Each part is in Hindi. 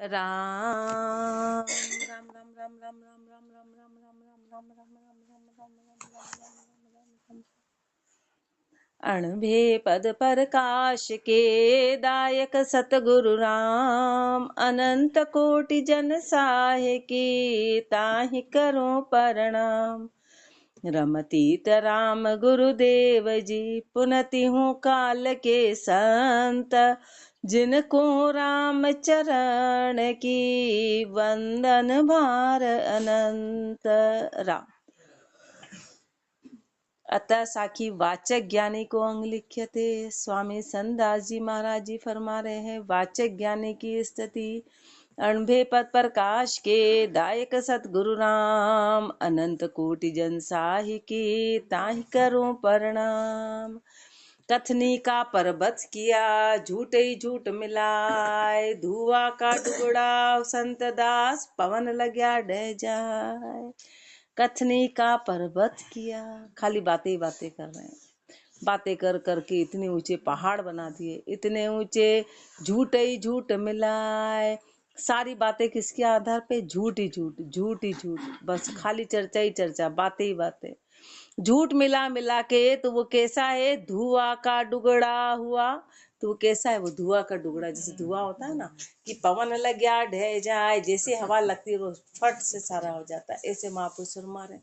राम राम राम राम राम राम राम राम राम राम राम राम राम राम राम राम राम अणभे पद प्रकाश के दायक सतगुरु राम अनंत कोटि जन साहे की ताहि करो प्रणाम। रमतीत राम गुरुदेव जी पुनति हूँ काल के संत जिनको राम चरण की वंदन भार अनंत। राम अतः साखी वाचक ज्ञानी को अंग लिख्यते। स्वामी संतदास जी महाराज जी फरमा रहे हैं वाचक ज्ञानी की स्थिति अणभे पद प्रकाश के दायक सतगुरु राम अनंत कोटि जन साहि की ताहि करो प्रणाम। कथनी का पर्वत किया झूठे ही झूठ मिलाए धुआ का टुकड़ा संत दास पवन लग्या ढह जाए। कथनी का पर्वत किया खाली बातें ही बातें कर रहे हैं। बातें कर करके इतने ऊंचे पहाड़ बना दिए इतने ऊंचे झूठ ही झूठ मिलाए। सारी बातें किसके आधार पे झूठ ही झूठ झूठ ही झूठ बस खाली चर्चा ही चर्चा बातें ही बातें। झूठ मिला मिला के तो वो कैसा है धुआं का डुगड़ा हुआ। तो वो कैसा है वो धुआं का डुगड़ा जैसे धुआं होता है ना कि पवन लग गया ढह जाए जैसे हवा लगती है वो फट से सारा हो जाता है। ऐसे महापुरुष मारे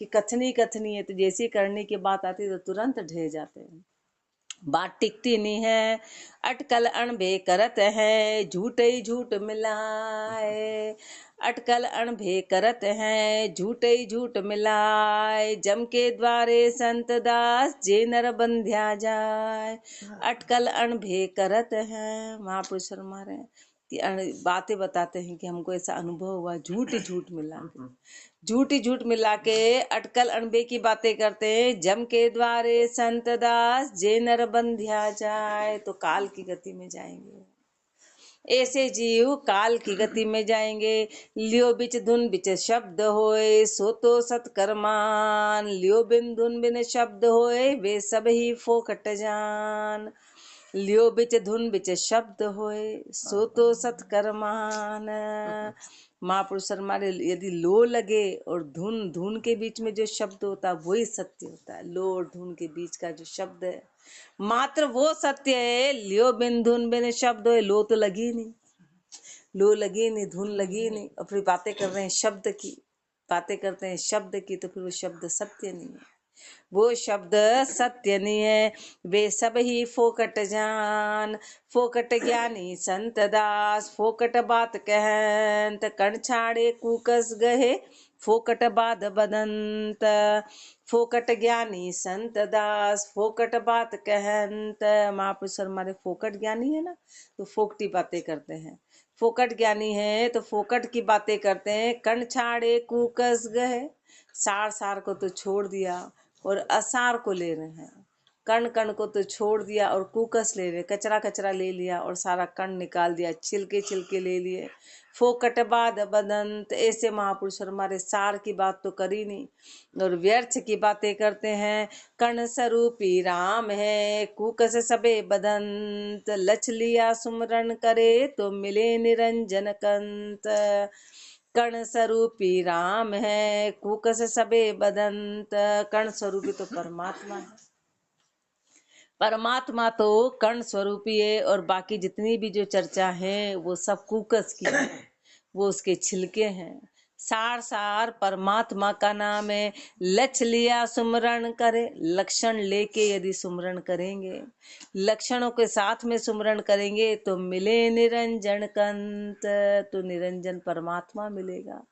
कि कथनी कथनी है तो जैसी करने की बात आती है तो तुरंत ढह जाते हैं। बात टिकती नहीं है अटकल अणबे करत है झूठ ही झूठ मिलाए। अटकल अणभे करत है झूठ ही झूठ मिलाए जम के द्वारे संत दास जे नर बंध्या जाए। अटकल अणभे करत है महापुरुष फरमा रहे हैं कि बातें बताते हैं कि हमको ऐसा अनुभव हुआ झूठ ही झूठ मिला झूठ ही झूठ मिला के अटकल अणबे की बातें करते हैं जम के द्वारे संत दास जे नर बंध्या जाए तो काल की गति में जाएंगे। ऐसे जीव काल की गति में जाएंगे। लियो बिच धुन बिच शब्द होए सो तो सत्कर्मान लियो बिन धुन बिन शब्द होए वे सब ही फोकट जान। लियो बिच धुन बिच शब्द होए सो तो सत्कर्मान। महापुरुष हमारे यदि लो लगे और धुन धुन के बीच में जो शब्द होता है वही सत्य होता है। लो और धुन के बीच का जो शब्द है मात्र वो सत्य है। लियो बिन धुन बिन शब्द हो लो तो लगी नहीं लो लगी नहीं धुन लगी नहीं और फिर बातें कर रहे हैं शब्द की बातें करते हैं शब्द की तो फिर वो शब्द सत्य नहीं है वो शब्द सत्य नहीं है। वे सब ही फोकट जान फोकट ज्ञानी संत दास फोकट बात कहंत कण छाड़े कुकस गहे फोकट बाध बदंत। फोकट ज्ञानी संत दास फोकट बात कहंत। महापुरुष हमारे फोकट ज्ञानी है ना तो फोकटी बातें करते हैं। फोकट ज्ञानी है तो फोकट की बातें करते हैं। कण छाड़े कुकस गए सार सार को तो छोड़ दिया और असार को ले रहे हैं। कण कण को तो छोड़ दिया और कुकस ले रहे कचरा कचरा ले लिया और सारा कण निकाल दिया छिलके छिलके ले लिए। फोकट बाद बदंत ऐसे महापुरुष हमारे सार की बात तो करी नहीं और व्यर्थ की बातें करते हैं। कण स्वरूपी राम है कुकस सबे बदंत लच लिया सुमरण करे तो मिले निरंजन कंत। कण स्वरूपी राम है कुकस सबे बदंत। कण स्वरूपी तो परमात्मा है। परमात्मा तो कण स्वरूपी है और बाकी जितनी भी जो चर्चा है वो सब कुकस की है वो उसके छिलके हैं। सार सार परमात्मा का नाम है। लक्ष्य लिया सुमरण करे लक्षण लेके यदि सुमरण करेंगे लक्षणों के साथ में सुमरण करेंगे तो मिले निरंजन कंत तो निरंजन परमात्मा मिलेगा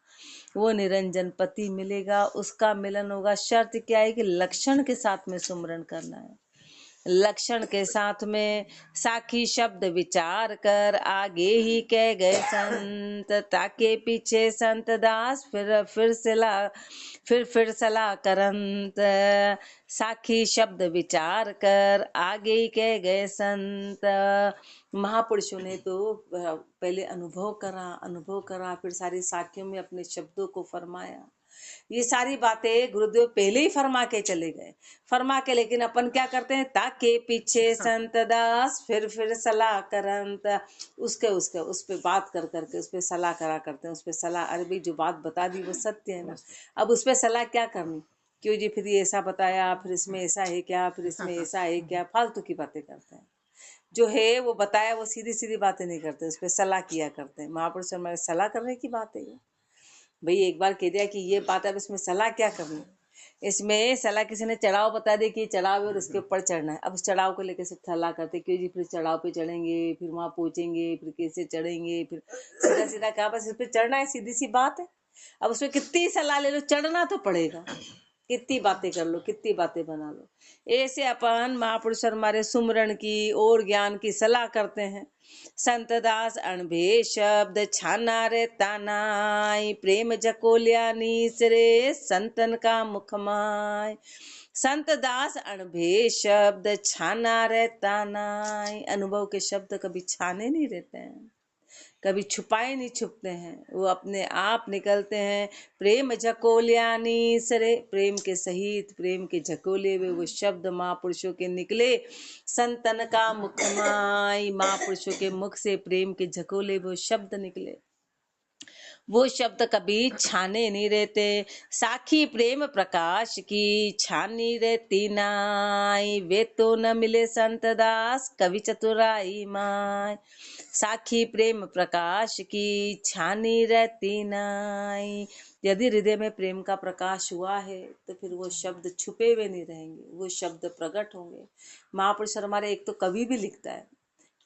वो निरंजन पति मिलेगा उसका मिलन होगा। शर्त क्या है कि लक्षण के साथ में सुमरण करना है। लक्षण के साथ में साखी शब्द विचार कर आगे ही कह गए संत ताके पीछे संत दास फिर सलाह करंत। साखी शब्द विचार कर आगे ही कह गए संत। महापुरुषों ने तो पहले अनुभव करा फिर सारी साखियों में अपने शब्दों को फरमाया ये सारी बातें गुरुदेव पहले ही फरमा के चले गए, फरमा के, लेकिन अपन क्या करते हैं, ताके पीछे संत दास फिर सलाह करंत, उसके उसके उस पे बात कर करके उस पे सलाह करा करते हैं, उस पे सलाह, अरे भाई जो बात बता दी वो सत्य है ना, अब उस पे सलाह क्या करनी, क्यों जी फिर ये ऐसा बताया, फिर इसमें ऐसा है क्या, फिर इसमें ऐसा है क्या, फालतू की बातें करते हैं। जो है वो बताया, वो सीधी सीधी बातें नहीं करते, उस पर सलाह किया करते हैं। महापुरुष हमारे सलाह करने की बात है ये, भाई एक बार कह दिया कि ये बात है, अब इसमें सलाह क्या करनी, इसमें सलाह किसी ने चढ़ाव बता दे कि चढ़ाव है और उसके ऊपर चढ़ना है, अब उस चढ़ाव को लेकर सब सलाह करते, क्यों जी फिर चढ़ाव पे चढ़ेंगे, फिर वहां पहुंचेंगे, फिर कैसे चढ़ेंगे, फिर सीधा सीधा कहा बस इस पे चढ़ना है, सीधी सी बात है। अब उसमें कितनी सलाह ले लो, चढ़ना तो पड़ेगा, कितनी बातें कर लो, कितनी बातें बना लो। ऐसे अपन महापुरुष हमारे सुमरण की और ज्ञान की सलाह करते हैं। संत दास अणभे शब्द छाना रे तानाई, प्रेम जकोलिया नीसरे संतन का मुखमाय। संत दास अणभे शब्द छाना रे तानाई, अनुभव के शब्द कभी छाने नहीं रहते हैं, कभी छुपाए नहीं छुपते हैं, वो अपने आप निकलते हैं। प्रेम झकोलियानी सरे, प्रेम के सहित प्रेम के झकोले हुए वो शब्द महापुरुषों के निकले। संतन का मुखमाई, महापुरुषों के मुख से प्रेम के झकोले वो शब्द निकले, वो शब्द कभी छाने नहीं रहते। साखी प्रेम प्रकाश की छानी रहती नाई, वे तो न मिले संत दास कवि चतुराई माय। साखी प्रेम प्रकाश की छानी रहती नाई, यदि हृदय में प्रेम का प्रकाश हुआ है तो फिर वो शब्द छुपे हुए नहीं रहेंगे, वो शब्द प्रकट होंगे। महापुरुष हमारे एक तो कवि भी लिखता है,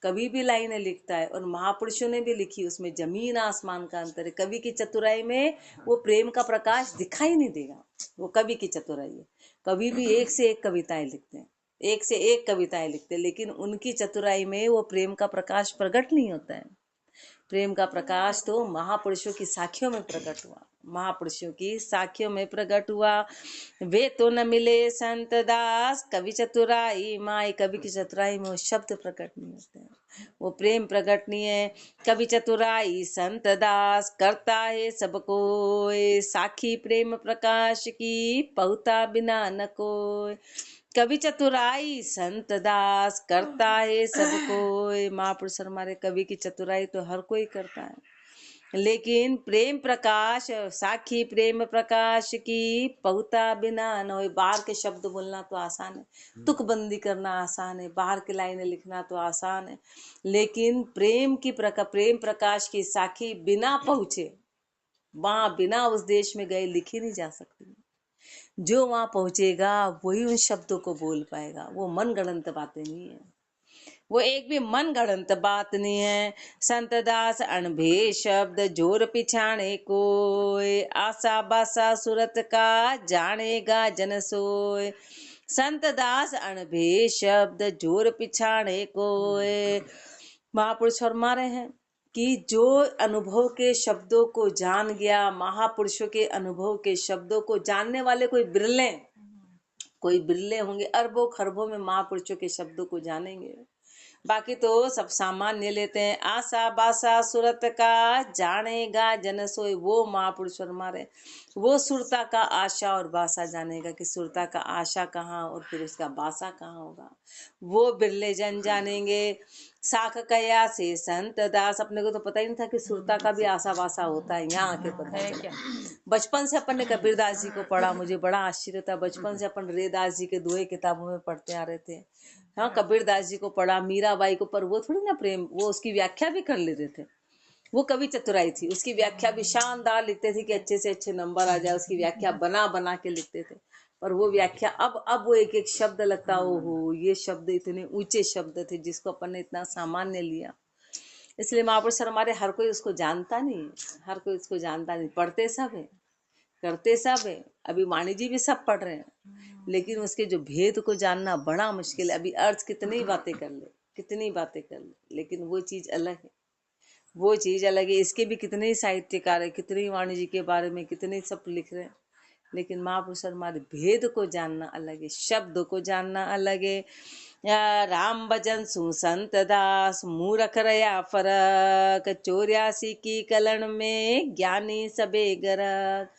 कवि भी लाइनें लिखता है, और महापुरुषों ने भी लिखी, उसमें जमीन आसमान का अंतर है। कवि की चतुराई में वो प्रेम का प्रकाश दिखाई नहीं देगा, वो कवि की चतुराई है। कवि भी एक से एक कविताएं लिखते हैं, एक से एक कविताएं लिखते हैं, लेकिन उनकी चतुराई में वो प्रेम का प्रकाश प्रकट नहीं होता है। प्रेम का प्रकाश तो महापुरुषों की साखियों में प्रकट हुआ, महापुरुषों की साखियों में प्रकट हुआ। वे तो न मिले संत दास कवि चतुराई माई, कवि की चतुराई में वो शब्द प्रकट नहीं होते हैं, वो प्रेम प्रकट नहीं है। कवि चतुराई संत दास करता है सबको, साखी प्रेम प्रकाश की पहुता बिना न कोई। कवि चतुराई संत दास करता है सबको, महापुरुष हमारे कवि की चतुराई तो हर कोई करता है, लेकिन प्रेम प्रकाश, साखी प्रेम प्रकाश की पहुता बिना न होए। बाहर के शब्द बोलना तो आसान है, तुकबंदी करना आसान है, बाहर की लाइनें लिखना तो आसान है, लेकिन प्रेम प्रकाश की साखी बिना पहुंचे, वहां बिना उस देश में गए लिखी नहीं जा सकती। जो वहां पहुंचेगा वही उन शब्दों को बोल पाएगा, वो मन गढ़ंत बातें नहीं है, वो एक भी मन गढ़ंत बात नहीं है। संत दास अणभे शब्द जोर पिछाणे कोय, आशा बासा सूरत का जानेगा जन सोय। संत दास अणभे शब्द जोर पिछाणे कोय, महापुरुष फरमा रहे हैं कि जो अनुभव के शब्दों को जान गया, महापुरुषों के अनुभव के शब्दों को जानने वाले कोई बिरले होंगे, अरबों खरबों में महापुरुषों के शब्दों को जानेंगे, बाकी तो सब सामान्य लेते हैं। आशा बासा सुरत का जानेगा जन सोई, वो महापुरुष हमारे, वो सुरता का आशा और बासा जानेगा कि सुरता का आशा कहाँ और फिर उसका बासा कहाँ होगा, वो बिरले जन जानेंगे। साख कया से संत दास, अपने को तो पता ही नहीं था कि सुरता का भी आशा बासा होता है, यहाँ आके पता चला। बचपन से अपन ने कबीरदास जी को पढ़ा, मुझे बड़ा आश्चर्य था, बचपन से अपन रेदास जी के दोहे किताबों में पढ़ते आ रहे थे। हाँ, कबीरदास जी को पढ़ा, मीराबाई को, पर वो थोड़ी ना प्रेम, वो उसकी व्याख्या भी कर लेते थे, वो कवि चतुराई थी, उसकी व्याख्या भी शानदार लिखते थे कि अच्छे से अच्छे नंबर आ जाए, उसकी व्याख्या बना बना के लिखते थे। पर वो व्याख्या अब वो एक एक शब्द लगता, ओहो ये शब्द इतने ऊंचे शब्द थे जिसको अपन ने इतना सामान्य लिया। इसलिए महापुरुष सर हमारे हर कोई उसको जानता नहीं, हर कोई उसको जानता नहीं, पढ़ते सब है, करते सब है, अभी वाणी जी भी सब पढ़ रहे हैं, लेकिन उसके जो भेद को जानना बड़ा मुश्किल है। अभी अर्थ कितनी बातें कर ले, कितनी बातें कर ले, लेकिन वो चीज अलग है, वो चीज अलग है। इसके भी कितने साहित्यकार है, कितनी वाणी जी के बारे में कितने सब लिख रहे हैं, लेकिन महापुरुष हमारे भेद को जानना अलग है, शब्द को जानना अलग है। राम भजन सु संत दास मूरख रया फरक, 84 की कलन में ज्ञानी सबे गरक।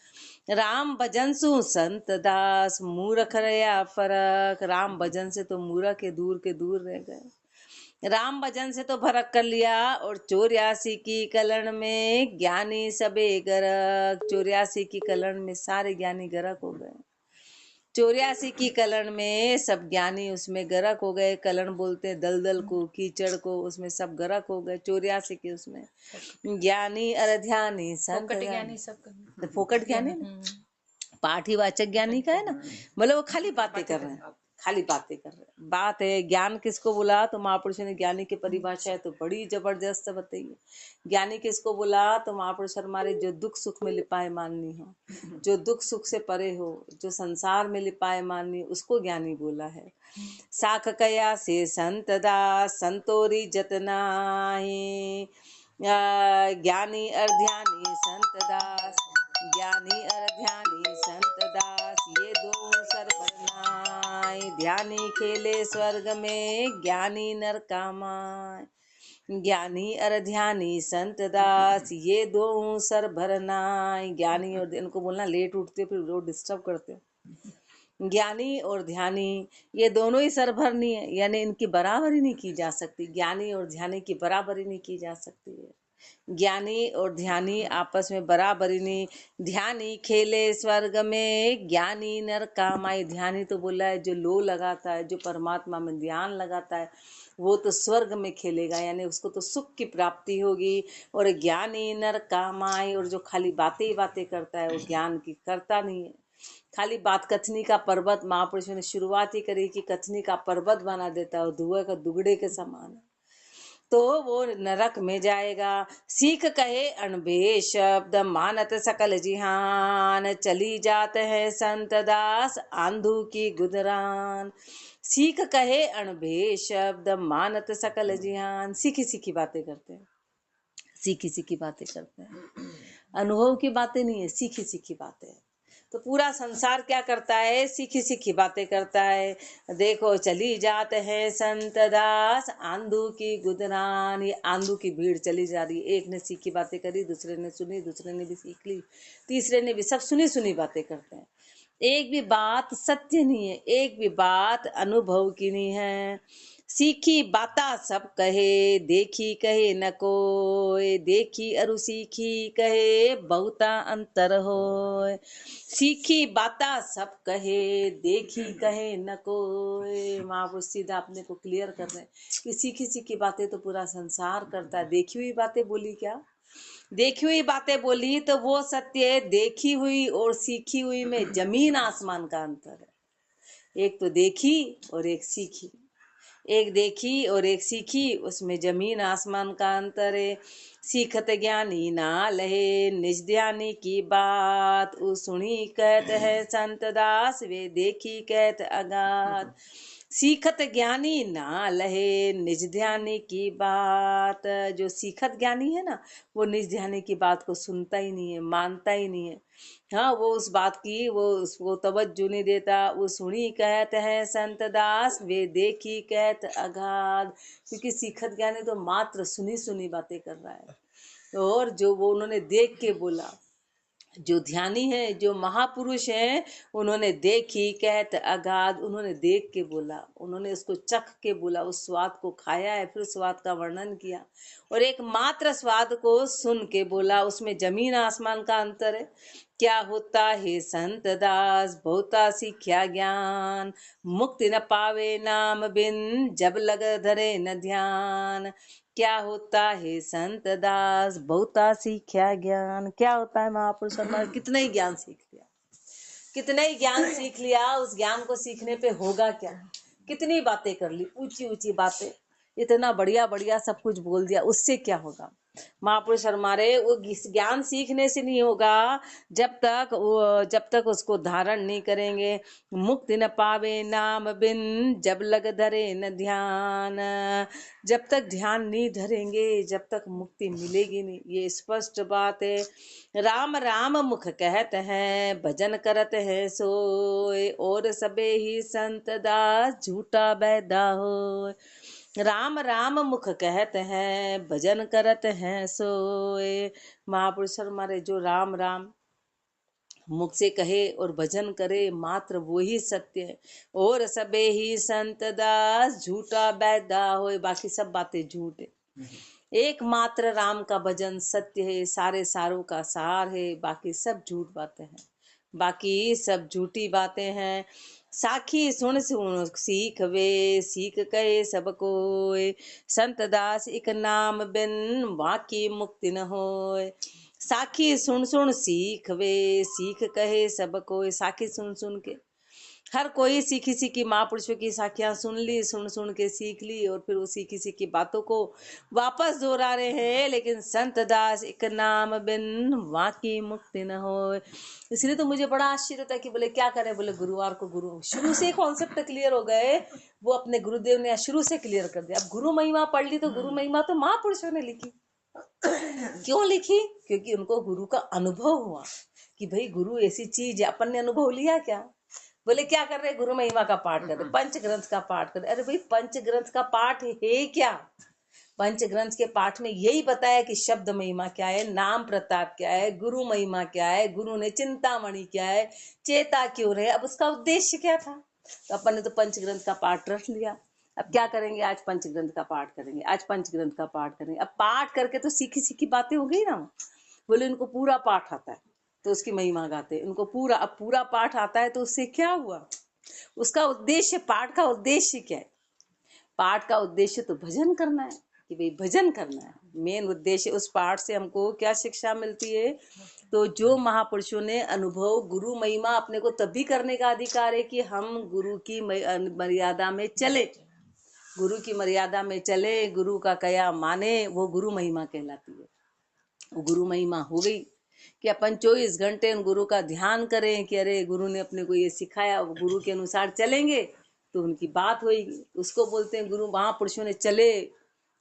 राम भजन सु संत दास, मूर्ख रया फरक। राम भजन से तो मूर्ख के दूर रह गए। राम भजन से तो फर्क कर लिया। और 84 की कलन में ज्ञानी सबे गरक। 84 की कलन में सारे ज्ञानी गरक हो गए। 84 की कलन में सब ज्ञानी उसमें गरक हो गए। कलन बोलते हैं दलदल को, कीचड़ को, उसमें सब गरक हो गए 84 की उसमें। ज्ञानी अरध्यानी संत ज्ञानी सब तो फोकट ज्ञानी ना, पाठीवाचक ज्ञानी का है ना, मतलब वो खाली बातें कर रहे हैं, खाली बातें कर रहे हैं। बात है ज्ञान किसको बोला, तो महापुरुष ने ज्ञानी की परिभाषा है तो बड़ी जबरदस्त बताई है। ज्ञानी किसको बोला, तो महापुरुष हमारे जो दुख सुख में लिपाए माननी हो, जो दुख सुख से परे हो, जो संसार में लिपाए माननी, उसको ज्ञानी बोला है। साख कया से संत दास, संतोरी जतनाही। ज्ञानी अर्ध्यानी संत दास, ज्ञानी अर्ध्यानी संत दास, ये दो सर पर नाय। ध्यानी खेले स्वर्ग में, ज्ञानी नर कामाय। ज्ञानी अर्ध्यानी संत दास, ये दो सर भरनाय। ज्ञानी और इनको बोलना लेट उठते फिर रोज डिस्टर्ब करते। ज्ञानी और ध्यानी ये दोनों ही सरभरनी है, यानी इनकी बराबरी नहीं की जा सकती। ज्ञानी और ध्यानी की बराबरी नहीं की जा सकती है। ज्ञानी और ध्यानी आपस में बराबरी नहीं। ध्यानी खेले स्वर्ग में, ज्ञानी नर कामाई। ध्यानी तो बोला है जो लो लगाता है, जो परमात्मा में ध्यान लगाता है, वो तो स्वर्ग में खेलेगा, यानी उसको तो सुख की प्राप्ति होगी। और ज्ञानी नर कामाई, और जो खाली बातें ही बातें करता है, वो ज्ञान की करता नहीं है। खाली बात कथनी का पर्वत, महापुरुषों ने शुरुआत ही करी कि कथनी का पर्वत बना देता है, धुएं का दुगड़े के समान है, तो वो नरक में जाएगा। सीख कहे अनभे शब्द, मानत सकल जिहान। चली जाते हैं संत दास, आंधू की गुदरान। सीख कहे अनभे शब्द, मानत सकल जिहान। सीखी सीखी बातें करते हैं, सीखी सीखी बातें करते हैं, अनुभव की बातें नहीं है, सीखी सीखी बातें। तो पूरा संसार क्या करता है, सीखी सीखी बातें करता है। देखो चली जाते हैं संत दास, आंधू की गुदरान। ये आंधू की भीड़ चली जा रही है। एक ने सीखी बातें करी, दूसरे ने सुनी, दूसरे ने भी सीख ली, तीसरे ने भी, सब सुनी सुनी बातें करते हैं। एक भी बात सत्य नहीं है, एक भी बात अनुभव की नहीं है। सीखी बाता सब कहे, देखी कहे न कोय। देखी अरु सीखी कहे, बहुता अंतर होय। सीखी बाता सब कहे, देखी कहे न कोय। महापुरुष सीधा अपने को क्लियर कर रहे हैं कि सीखी सीखी बातें तो पूरा संसार करता है। देखी हुई बातें बोली क्या, देखी हुई बातें बोली तो वो सत्य है। देखी हुई और सीखी हुई में जमीन आसमान का अंतर है। एक तो देखी और एक सीखी, एक देखी और एक सीखी, उसमें जमीन आसमान का अंतर है। सीखत ज्ञानी ना लहे, निज ध्यानी की बात। उ सुनी कहत है संत दास, वे देखी कहत अगाध। सीखत ज्ञानी ना लहे, निज ध्यानी की बात। जो सीखत ज्ञानी है ना, वो निज ध्यानी की बात को सुनता ही नहीं है, मानता ही नहीं है। हाँ, वो उस बात की वो तवज्जो नहीं देता। वो सुनी कहत है संत दास, वे देखी कहत अगाध। क्योंकि सीखत ज्ञानी तो मात्र सुनी सुनी बातें कर रहा है, और जो वो उन्होंने देख के बोला। जो ध्यानी है, जो महापुरुष हैं, उन्होंने देखी कहत अगाध। उन्होंने देख के बोला, उन्होंने उसको चख के बोला, उस स्वाद को खाया है, फिर स्वाद का वर्णन किया। और एक मात्र स्वाद को सुन के बोला, उसमें जमीन आसमान का अंतर है। क्या होता है संत दास, बहुता सीख्या ज्ञान। मुक्ति न पावे नाम बिन, जब लग धरे न ध्यान। क्या होता है संत दास, बहुता सीख्या ज्ञान। क्या होता है महापुरुष हमारा, कितना ही ज्ञान सीख लिया, कितना ही ज्ञान सीख लिया, उस ज्ञान को सीखने पे होगा क्या। कितनी बातें कर ली, ऊंची ऊंची बातें, इतना बढ़िया बढ़िया सब कुछ बोल दिया, उससे क्या होगा। महापुरुष हमारे वो ज्ञान सीखने से नहीं होगा, जब तक उसको धारण नहीं करेंगे। मुक्ति न पावे नाम बिन, जब लग धरे न ध्यान। जब तक ध्यान नहीं धरेंगे, जब तक मुक्ति मिलेगी नहीं, ये स्पष्ट बात है। राम राम मुख कहत हैं, भजन करत है सोय। और सबे ही संत दास, झूठा बैदा होय। राम राम मुख कहत हैं, भजन करत हैं सोए। महापुरुष हमारे जो राम राम मुख से कहे और भजन करे मात्र वो ही सत्य है। और सबे ही संत दास झूठा बैदा होए, बाकी सब बातें झूठ है। एकमात्र राम का भजन सत्य है, सारे सारों का सार है, बाकी सब झूठ बातें हैं, बाकी सब झूठी बातें हैं। साखी सुन सुन सीख वे, सीख कहे सब कोय, संत दास एक नाम बिन बाकी मुक्ति न होय। साखी सुन सीख वे, सीख कहे सब कोय, साखी सुन सुन के हर कोई सीखी सीखी महापुरुषों की साखियां सुन ली, सुन सुन के सीख ली, और फिर वो सीखी सीखी बातों को वापस दोहरा रहे हैं। लेकिन संत दास एक नाम बिन वाकी मुक्ति न हो। इसलिए तो मुझे बड़ा आश्चर्य था कि बोले क्या करें, बोले गुरुवार को गुरु शुरू से कॉन्सेप्ट क्लियर हो गए, वो अपने गुरुदेव ने शुरू से क्लियर कर दिया। अब गुरु महिमा पढ़ ली, तो गुरु महिमा तो महापुरुषों ने लिखी। क्यों लिखी? क्योंकि उनको गुरु का अनुभव हुआ कि भाई गुरु ऐसी चीज है। अपन ने अनुभव लिया क्या? बोले क्या कर रहे? गुरु महिमा का पाठ कर रहे, पंच ग्रंथ का पाठ कर रहे। अरे भाई पंच ग्रंथ का पाठ है क्या? पंच ग्रंथ के पाठ में यही बताया कि शब्द महिमा क्या है, नाम प्रताप क्या है, गुरु महिमा क्या है, गुरु ने चिंतामणि क्या है, चेता क्यों रहे, अब उसका उद्देश्य क्या था। तो अपन ने तो पंच ग्रंथ का पाठ रख लिया। अब क्या करेंगे? आज पंच ग्रंथ का पाठ करेंगे, आज पंच ग्रंथ का पाठ करेंगे। अब पाठ करके तो सीखी सीखी बातें हो गई ना। बोले उनको पूरा पाठ आता है तो उसकी महिमा गाते, उनको पूरा, अब पूरा पाठ आता है तो उससे क्या हुआ? उसका उद्देश्य, पाठ का उद्देश्य क्या है? पाठ का उद्देश्य तो भजन करना है, कि भाई भजन करना है मेन उद्देश्य। उस पाठ से हमको क्या शिक्षा मिलती है? तो जो महापुरुषों ने अनुभव, गुरु महिमा अपने को तभी करने का अधिकार है कि हम गुरु की मर्यादा में चले, गुरु की मर्यादा में चले, गुरु का कया माने, वो गुरु महिमा कहलाती है। गुरु महिमा हो गई कि अपन 24 घंटे उन गुरु का ध्यान करें कि अरे गुरु ने अपने को ये सिखाया, गुरु के अनुसार चलेंगे तो उनकी बात होगी। उसको बोलते हैं गुरु। महापुरुषों ने चले,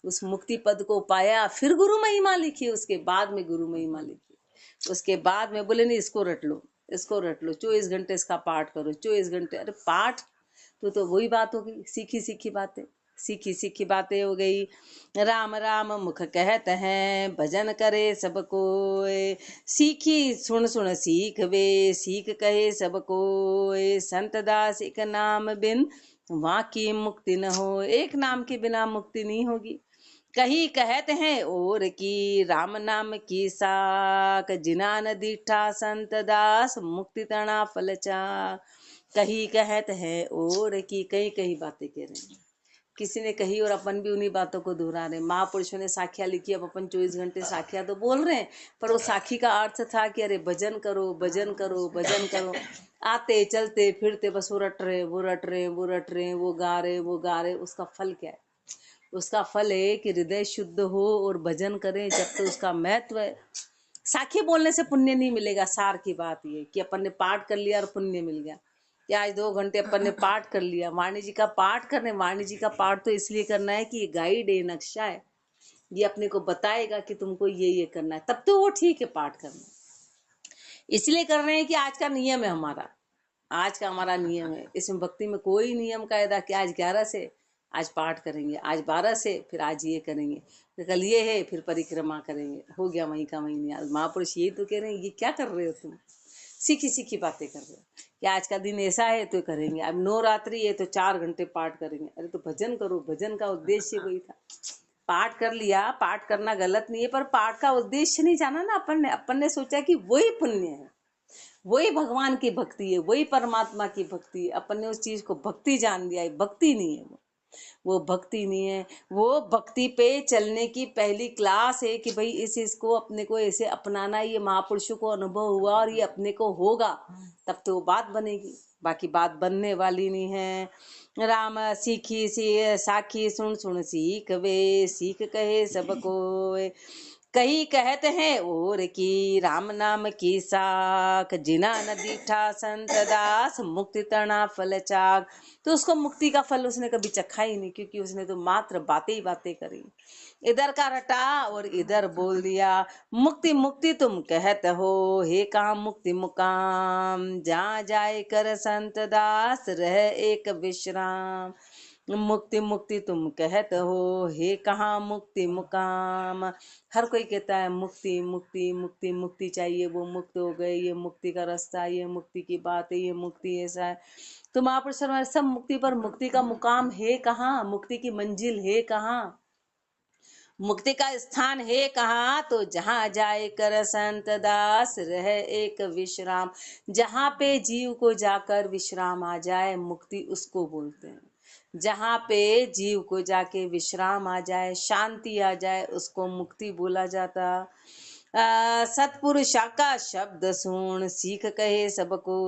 उस मुक्ति पद को पाया, फिर गुरु महिमा लिखी, उसके बाद में गुरु महिमा लिखी। उसके बाद में बोले नहीं इसको रट लो, इसको रट लो, 24 घंटे इसका पाठ करो, 24 घंटे। अरे पाठ तो वही बात हो गई, सीखी सीखी बातें, सीखी सीखी बातें हो गई। राम राम मुख कहत हैं, भजन करे सब कोय, सीखी सुन सुन सीख वे, सीख कहे सब कोय, संत दास एक नाम बिन वहाँ की मुक्ति न हो। एक नाम के बिना मुक्ति नहीं होगी। कही कहत हैं और की, राम नाम की साक, जिना न दीठा संत दास, मुक्ति तना फल चाक। कही कहत है और की, कई कई बातें कह रहे हैं, किसी ने कही और अपन भी उन्हीं बातों को दोहरा रहे। महापुरुषों ने साखियां लिखी, अब अपन 24 घंटे साखियां तो बोल रहे हैं, पर वो साखी का अर्थ था कि अरे भजन करो, भजन करो, भजन करो। आते चलते फिरते बस वो रट रहे, वो रट रहे, वो रट रहे, वो गा रहे, वो गा रहे। उसका फल क्या है? उसका फल है कि हृदय शुद्ध हो और भजन करें, जब तो उसका महत्व है। साखी बोलने से पुण्य नहीं मिलेगा। सार की बात ये कि अपन ने पाठ कर लिया और पुण्य मिल गया, कि आज 2 घंटे अपन ने पाठ कर लिया। वाणी जी का पाठ करने, वाणी जी का पाठ तो इसलिए करना है कि ये गाइड है, नक्शा है, ये अपने को बताएगा कि तुमको ये करना है, तब तो वो ठीक है पाठ करना। इसलिए कर रहे हैं कि आज का नियम है हमारा, आज का हमारा नियम है। इसमें भक्ति में कोई नियम कायदा कि आज 11 से आज पाठ करेंगे, आज 12 से फिर आज ये करेंगे, फिर कल ये है, फिर परिक्रमा करेंगे, हो गया वहीं का वहीं। आज महापुरुष यही तो कह रहे हैं, ये क्या कर रहे हो तुम? सीखी सीखी बातें कर रहे हो कि आज का दिन ऐसा है तो करेंगे, अब नवरात्रि है तो 4 घंटे पाठ करेंगे। अरे तो भजन करो, भजन का उद्देश्य वही था। पाठ कर लिया, पाठ करना गलत नहीं है, पर पाठ का उद्देश्य नहीं जाना ना। अपन ने सोचा कि वही पुण्य है, वही भगवान की भक्ति है, वही परमात्मा की भक्ति है। अपन ने उस चीज को भक्ति जान लिया है, भक्ति नहीं है वो भक्ति नहीं है। वो भक्ति पे चलने की पहली क्लास है कि भाई इसको अपने को ऐसे अपनाना। ये महापुरुषों को अनुभव हुआ और ये अपने को होगा, तब तो वो बात बनेगी, बाकी बात बनने वाली नहीं है। राम सीखी सी साखी सुन सुन सीख वे, सीख कहे सब कोय, कही कहते हैं और की, राम नाम की साख, जिना न दीठा संत दास, मुक्ति तना फल चाक। तो उसको मुक्ति का फल उसने कभी चखा ही नहीं, क्योंकि उसने तो मात्र बातें ही बातें करी, इधर का रटा और इधर बोल दिया। मुक्ति मुक्ति तुम कहत हो, हे काम मुक्ति मुकाम, जहाँ जाए कर संत दास, रह एक विश्राम। मुक्ति मुक्ति तुम कहत हो, हे कहाँ मुक्ति मुकाम। हर कोई कहता है मुक्ति मुक्ति मुक्ति मुक्ति चाहिए, वो मुक्त हो गए, ये मुक्ति का रास्ता, ये मुक्ति की बात है, ये मुक्ति ऐसा है। तो महापुरुष हमारे सब मुक्ति पर, मुक्ति का मुकाम है कहाँ, मुक्ति की मंजिल है कहाँ, मुक्ति का स्थान है कहाँ। तो जहाँ जाए कर संत दास रह एक विश्राम, जहाँ पे जीव को जाकर विश्राम आ जाए, मुक्ति उसको बोलते हैं। जहाँ पे जीव को जाके विश्राम आ जाए, शांति आ जाए, उसको मुक्ति बोला जाता। सतपुरुषा का शब्द सुन सीख कहे सबको,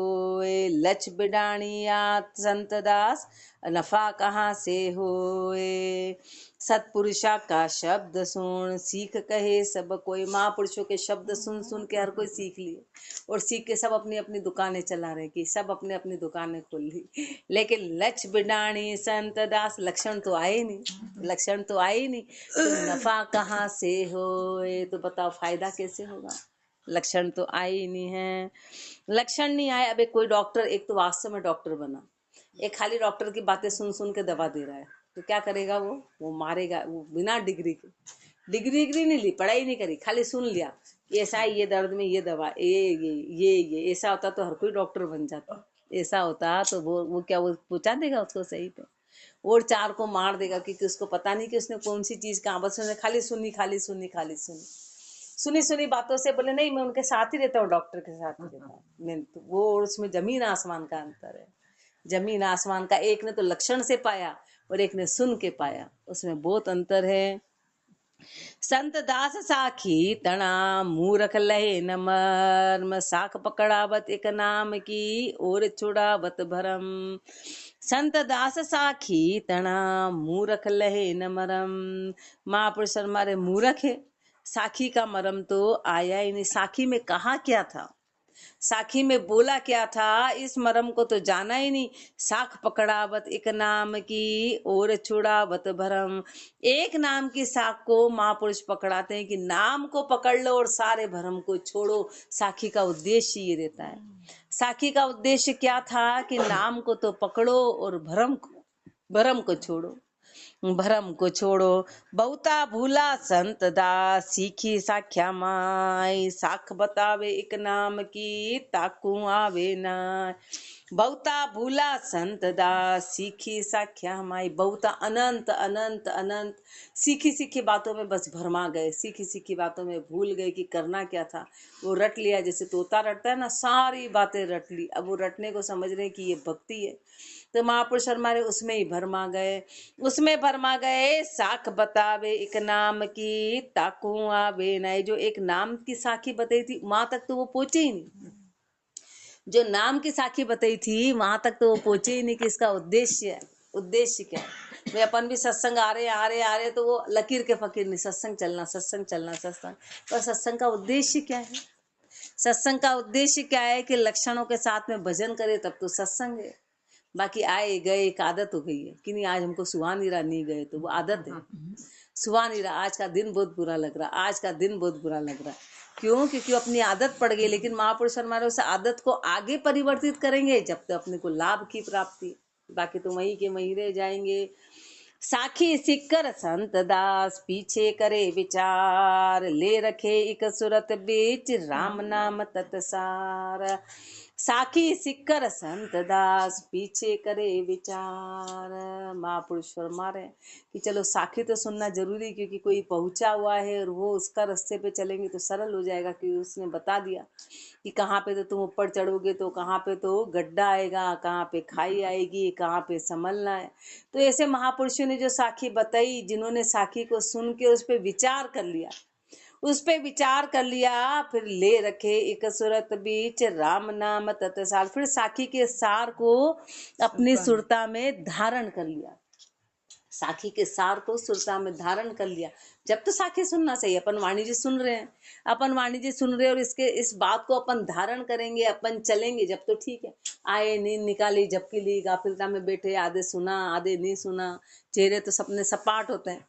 लच बिडाणिया संत दास नफा कहाँ से होए। सतपुरुषा का शब्द सुन सीख कहे सब कोई, महापुरुषों के शब्द सुन सुन के हर कोई सीख लिए, और सीख के सब अपनी अपनी दुकानें चला रहे कि सब अपने अपनी दुकानें खोल ली। लेकिन लच बिडाणी संत दास, लक्षण तो आए नहीं, लक्षण तो आए नहीं, तो नफा कहाँ से हो, तो बताओ फायदा कैसे होगा। लक्षण तो आए ही नहीं है, लक्षण नहीं आए। अब कोई डॉक्टर, एक तो वास्तव में डॉक्टर बना, एक खाली डॉक्टर की बातें सुन सुन के दवा दे रहा है, तो क्या करेगा वो मारेगा। वो बिना डिग्री के, डिग्री नहीं ली, पढ़ाई नहीं करी, खाली सुन लिया ऐसा है, ये दर्द में ये दवा, ये ऐसा होता तो हर कोई डॉक्टर बन जाता। ऐसा होता तो वो क्या वो पहुंचा देगा उसको सही पे, और चार को मार देगा, क्योंकि उसको पता नहीं कि उसने कौन सी चीज कहाँ, बस उसने खाली सुनी खाली सुनी खाली सुनी, सुनी सुनी बातों से बोले नहीं मैं उनके साथ ही रहता हूँ, डॉक्टर के साथ ही रहता हूँ। मैं तो वो, और उसमें जमीन आसमान का अंतर है, जमीन आसमान का। एक ने तो लक्षण से पाया और एक ने सुन के पाया, उसमें बहुत अंतर है। संत दास साखी तना मूरख लहे न मर्म, साख पकड़ावत एक नाम की और छुड़ावत भरम। संत दास साखी तना मूरख लहे न मरम, महापुरुष हमारे मूरख है, साखी का मरम तो आया ही नहीं। साखी में कहा क्या था, साखी में बोला क्या था, इस मरम को तो जाना ही नहीं। साख पकड़ावत एक नाम की और छुड़ावत भरम, एक नाम की साख को महापुरुष पकड़ाते हैं कि नाम को पकड़ लो और सारे भरम को छोड़ो। साखी का उद्देश्य ये रहता है। साखी का उद्देश्य क्या था कि नाम को तो पकड़ो और भरम को छोड़ो, भरम को छोड़ो। बहुता भूला संत दास सीखी साख्या माई, साख बतावे एक नाम की ताकू आवे ना। बहुता भूला संत दास सीखी साख्या माई, बहुता अनंत अनंत अनंत सीखी सीखी बातों में बस भरमा गए, सीखी सीखी बातों में भूल गए कि करना क्या था। वो रट लिया, जैसे तोता रटता है ना, सारी बातें रट ली। अब वो रटने को समझ रहे कि ये भक्ति है, तो महापुरुष हमारे उसमें ही भरमा गए, उसमें भरमा गए। साख बतावे एक नाम की ताकू आवे ना, जो एक नाम की साखी बताई थी वहां तक तो वो पहुंचे ही नहीं, जो नाम की साखी बताई थी वहां तक तो वो पहुंचे ही नहीं कि इसका उद्देश्य, उद्देश्य क्या है। वे अपन भी सत्संग आ रहे तो वो लकीर के फकीर नहीं, सत्संग चलना सत्संग चलना सत्संग, पर सत्संग का उद्देश्य क्या है। सत्संग का उद्देश्य क्या है कि लक्षणों के साथ में भजन करे तब तो सत्संग है। बाकी आए गए एक आदत हो गई है कि नहीं, आज हमको सुहा नहीं रहा, नहीं गए तो वो आदत है। सुहा नहीं रहा, आज का दिन बहुत बुरा लग रहा, आज का दिन बहुत बुरा लग रहा। क्यों? क्योंकि अपनी आदत पड़ गई। लेकिन महापुरुष हमारे उस आदत को आगे परिवर्तित करेंगे जब तक अपने को लाभ की प्राप्ति, बाकी तो वहीं के वहीं रह जाएंगे। साखी सिक्कर संत दास पीछे करे विचार, ले रखे एक सुरत बीच राम नाम तत्सार। साखी सिक्कर संत दास पीछे करे विचार, महापुरुष फरमा रहे कि चलो साखी तो सुनना जरूरी, क्योंकि कोई पहुंचा हुआ है और वो उसका रास्ते पे चलेंगे तो सरल हो जाएगा, कि उसने बता दिया कि कहाँ पे तो तुम ऊपर चढ़ोगे तो कहाँ पे तो गड्ढा आएगा, कहाँ पे खाई आएगी, कहाँ पे संभलना है। तो ऐसे महापुरुषों ने जो साखी बताई, जिन्होंने साखी को सुन के उस पर विचार कर लिया, उस पे विचार कर लिया, फिर ले रखे एक सुरत बीच राम नाम तत्सार, फिर साखी के सार को अपनी सुरता में धारण कर लिया, साखी के सार को सुरता में धारण कर लिया। जब तो साखी सुनना चाहिए, अपन वाणी जी सुन रहे हैं, अपन वाणी जी सुन रहे हैं और इसके इस बात को अपन धारण करेंगे, अपन चलेंगे जब तो ठीक है। आए नींद निकाली झपकी ली, गाफिलता में बैठे, आधे सुना आधे नहीं सुना। चेहरे तो सपने सपाट होते हैं,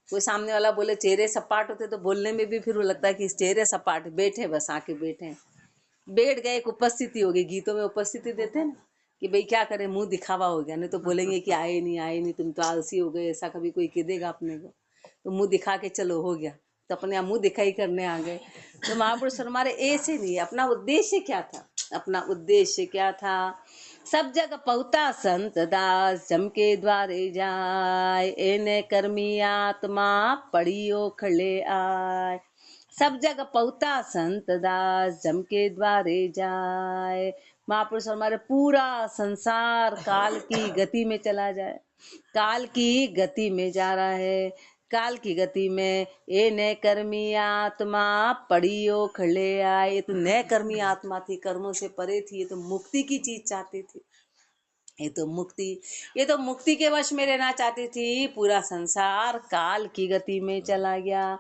कोई सामने वाला बोले चेहरे सपाट होते तो बोलने में भी फिर वो लगता है कि चेहरे सपाट, बैठे बस आके बैठे, बैठ गए, एक उपस्थिति होगी। गीतों में उपस्थिति देते हैं ना, कि भाई क्या करें, मुंह दिखावा हो गया, नहीं तो बोलेंगे कि आए नहीं तुम तो आलसी हो गए, ऐसा कभी कोई कह देगा अपने को, तो मुंह दिखा के चलो हो गया, तो अपने यहाँ मुंह दिखाई करने आ गए। तो महापुरुष हमारे ऐसे नहीं, अपना उद्देश्य क्या था, अपना उद्देश्य क्या था। सब जग पहुता संत दास, जम के द्वारे जाय, एने कर्मी आत्मा पड़ियो खले आय। सब जग पहुता संत दास, जम के द्वारे जाए। महापुरुष हमारे पूरा संसार काल की गति में चला जाए, काल की गति में जा रहा है, काल की गति में ये नए कर्मी आत्मा पड़ियो खड़े आए। ये तो नए कर्मी आत्मा थी, कर्मों से परे थी, ये तो मुक्ति की चीज चाहती थी, ये तो मुक्ति के वश में रहना चाहती थी। पूरा संसार काल की गति में चला गया।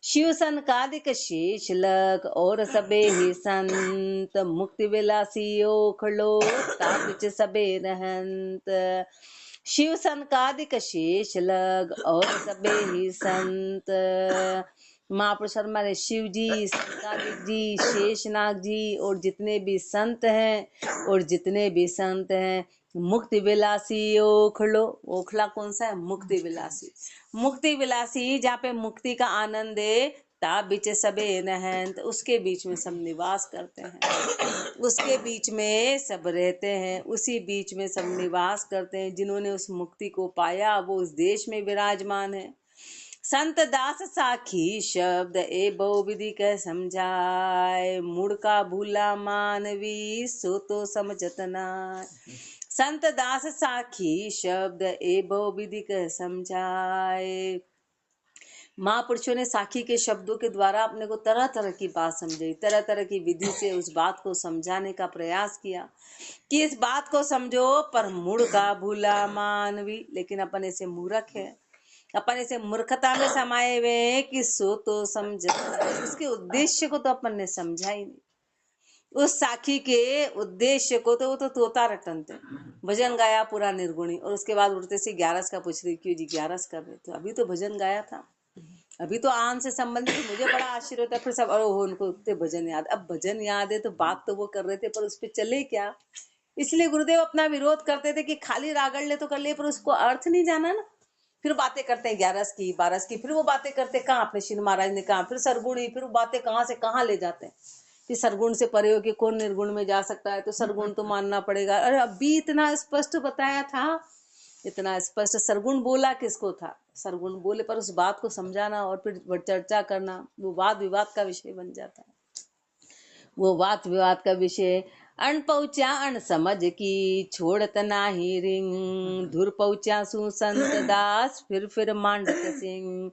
शिव सनकादिक शेष लग और सबे ही संत, मुक्ति विलासी ओखलो तापिच सबे रहंत। शिव सनकादिक शेष लग और सबे ही संत। महापुरुष हमारे शिव जी, सनकादिक जी, शेषनाग जी और जितने भी संत हैं, मुक्ति विलासी ओखलो। ओखला कौन सा है? मुक्ति विलासी। मुक्ति विलासी जहाँ पे मुक्ति का आनंद है, ता बीच सबे रहंत, उसके बीच में सब निवास करते हैं, उसके बीच में सब रहते हैं, उसी बीच में सब निवास करते हैं। जिन्होंने उस मुक्ति को पाया वो उस देश में विराजमान है। संत दास साखी शब्द ए बहु विधि कह समझाए, मूड का भूला मानवी सो तो समझत नाय। संत दास साखी शब्द ए बहु विधि कह समझाए। महापुरुषों ने साखी के शब्दों के द्वारा अपने को तरह तरह की बात समझाई, तरह तरह की विधि से उस बात को समझाने का प्रयास किया कि इस बात को समझो, पर मूड का भूला मानवी। लेकिन अपन ऐसे मूर्ख है, अपन ऐसे मूर्खता में समाये हुए हैं कि सो तो समझ, उसके उद्देश्य को तो अपन ने समझा ही नहीं। उस साखी के उद्देश्य को तो वो तो तोता रटन थे, भजन गाया पूरा निर्गुणी, और उसके बाद उठते से 11 का पूछ रही, क्यों जी 11 कब है? तो अभी तो भजन गाया था, अभी तो आन से संबंधित। मुझे बड़ा आश्चर्य होता है, फिर सब अरे हो उनको उतने भजन याद। अब भजन याद है तो बात तो वो कर रहे थे, पर उस पर चले क्या? इसलिए गुरुदेव अपना विरोध करते थे कि खाली रागड़ ले तो कर ले, पर उसको अर्थ नहीं जाना ना। फिर बातें करते हैं 11 की 12 की, फिर वो बातें करते कहाँ अपने श्री महाराज ने कहा, फिर सरगुणी, फिर वो बातें कहाँ से कहाँ ले जाते हैं कि सरगुण से परे हो कि कौन निर्गुण में जा सकता है, तो सरगुण तो मानना पड़ेगा। अरे अभी इतना स्पष्ट बताया था, इतना स्पष्ट। सरगुण बोला किसको था? सरगुण बोले, पर उस बात को समझाना और फिर चर्चा करना वो वाद विवाद का विषय बन जाता है, वो वाद विवाद का विषय। अण पहुंचा अण समझ की छोड़त नाही रिंग, धुर पहुंचा सु संत दास फिर मांडत सिंह।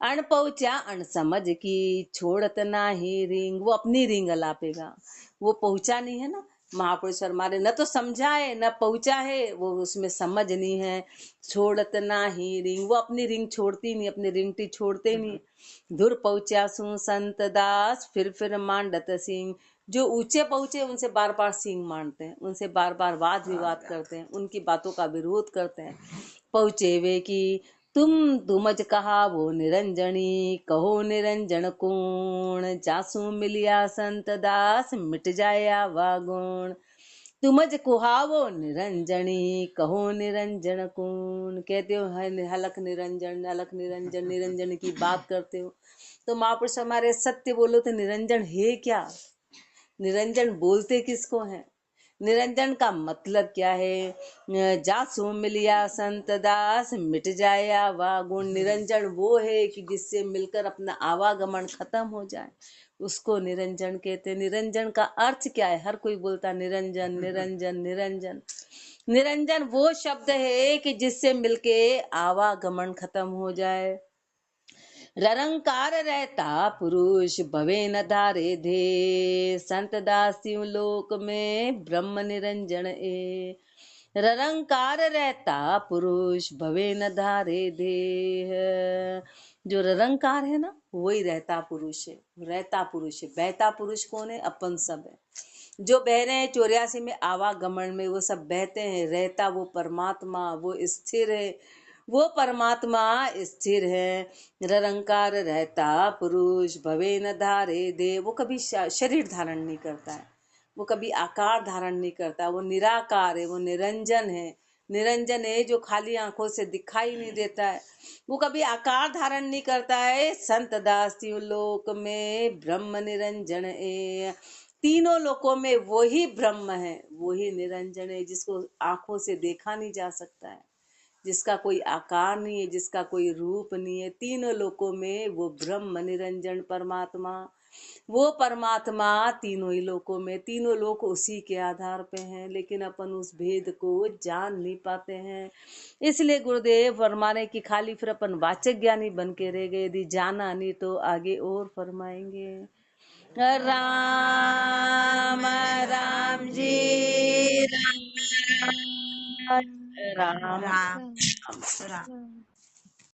अण पहुंचा अण समझ की छोड़त नाही रिंग, वो अपनी रिंग अलापेगा, वो पहुंचा नहीं है ना। महापुरुष हमारे न तो समझा है न पहुंचा है, वो उसमें समझ नहीं है। छोड़त नाही रिंग, वो अपनी रिंग छोड़ती नहीं, अपनी रिंगटी छोड़ते नहीं। धुर पहुंचा सु संत दास फिर मांडत सिंह, जो ऊंचे पहुंचे उनसे बार बार सिंह मानते हैं, उनसे बार बार वाद विवाद करते हैं, उनकी बातों का विरोध करते हैं। पहुंचे वे की तुमज कहा वो निरंजनी, कहो निरंजन कौन, जासू मिलिया संत दास मिट जाया वागुण। तुमज कुहावो निरंजनी, कहो निरंजन कौन, कहते हो हलक निरंजन, अलख निरंजन, निरंजन की बात करते हो। तो महापुरुष हमारे सत्य बोलो तो निरंजन है क्या? निरंजन बोलते किसको है? निरंजन का मतलब क्या है? जासु मिलिया संत दास मिट जाया वा गुण। निरंजन वो है कि जिससे मिलकर अपना आवागमन खत्म हो जाए, उसको निरंजन कहते हैं। निरंजन का अर्थ क्या है? हर कोई बोलता निरंजन निरंजन निरंजन। निरंजन वो शब्द है कि जिससे मिलके आवागमन खत्म हो जाए। ररंकार रहता पुरुष भवे न धारे धे, संत दास्यु लोक में ब्रह्म निरंजन ए। ररंकार रहता पुरुष भवे न धारे देह, जो ररंकार है ना वही रहता पुरुष है, रहता पुरुष है। बहता पुरुष कौन है? अपन सब है। जो बह रहे हैं 84 में आवागमन में, वो सब बहते हैं। रहता वो परमात्मा, वो स्थिर है, वो परमात्मा स्थिर है। निरंकार रहता पुरुष भवे न धारे दे, वो कभी शरीर धारण नहीं करता है, वो कभी आकार धारण नहीं करता, वो निराकार है, वो निरंजन है। निरंजन है जो खाली आंखों से दिखाई नहीं देता है, वो कभी आकार धारण नहीं करता है। संत दास लोक में ब्रह्म निरंजन है। तीनों लोकों में वही ब्रह्म है, वही निरंजन है, जिसको आंखों से देखा नहीं जा सकता है, जिसका कोई आकार नहीं है, जिसका कोई रूप नहीं है। तीनों लोकों में वो ब्रह्म निरंजन परमात्मा, वो परमात्मा तीनों ही लोकों में, तीनों लोक उसी के आधार पे हैं, लेकिन अपन उस भेद को जान नहीं पाते हैं। इसलिए गुरुदेव फरमाने की खाली फिर अपन वाचक ज्ञानी बन के रह गए, यदि जाना नहीं तो आगे और फरमाएंगे। राम राम जी, राम राम राम राम। राम।